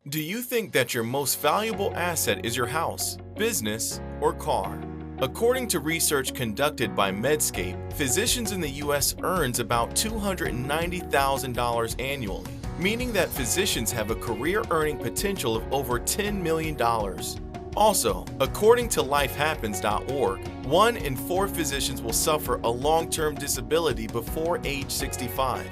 Do you think that your most valuable asset is your house, business, or car? According to research conducted by Medscape, physicians in the U.S. earns about $290,000 annually, meaning that physicians have a career earning potential of over $10 million. Also, according to lifehappens.org, 1 in 4 physicians will suffer a long-term disability before age 65.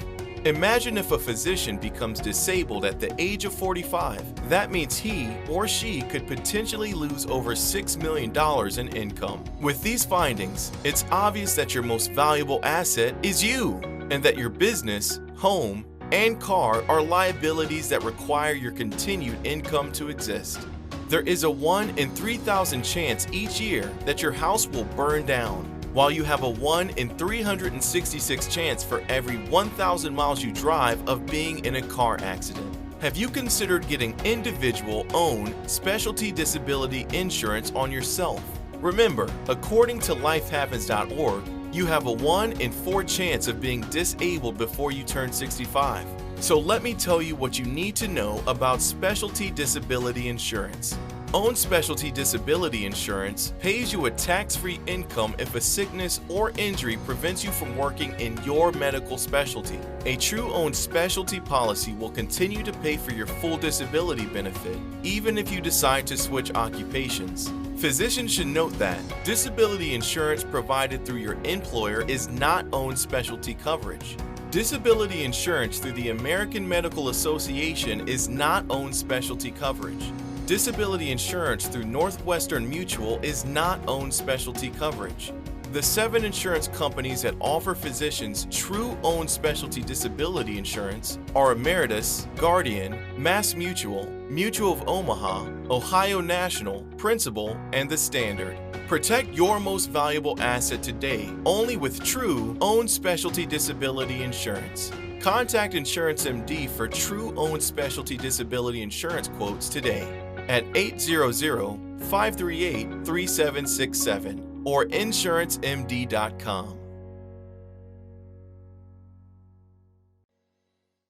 Imagine if a physician becomes disabled at the age of 45. That means he or she could potentially lose over $6 million in income. With these findings, it's obvious that your most valuable asset is you, and that your business, home, and car are liabilities that require your continued income to exist. There is a 1 in 3,000 chance each year that your house will burn down, while you have a 1 in 366 chance for every 1,000 miles you drive of being in a car accident. Have you considered getting individual-owned specialty disability insurance on yourself? Remember, according to lifehappens.org, you have a 1 in 4 chance of being disabled before you turn 65. So let me tell you what you need to know about specialty disability insurance. Own specialty disability insurance pays you a tax-free income if a sickness or injury prevents you from working in your medical specialty. A true owned specialty policy will continue to pay for your full disability benefit, even if you decide to switch occupations. Physicians should note that disability insurance provided through your employer is not owned specialty coverage. Disability insurance through the American Medical Association is not owned specialty coverage. Disability insurance through Northwestern Mutual is not owned specialty coverage. The 7 insurance companies that offer physicians true owned specialty disability insurance are Ameritas, Guardian, Mass Mutual, Mutual of Omaha, Ohio National, Principal, and The Standard. Protect your most valuable asset today only with true owned specialty disability insurance. Contact InsuranceMD for true owned specialty disability insurance quotes today at 800-538-3767 or insurancemd.com.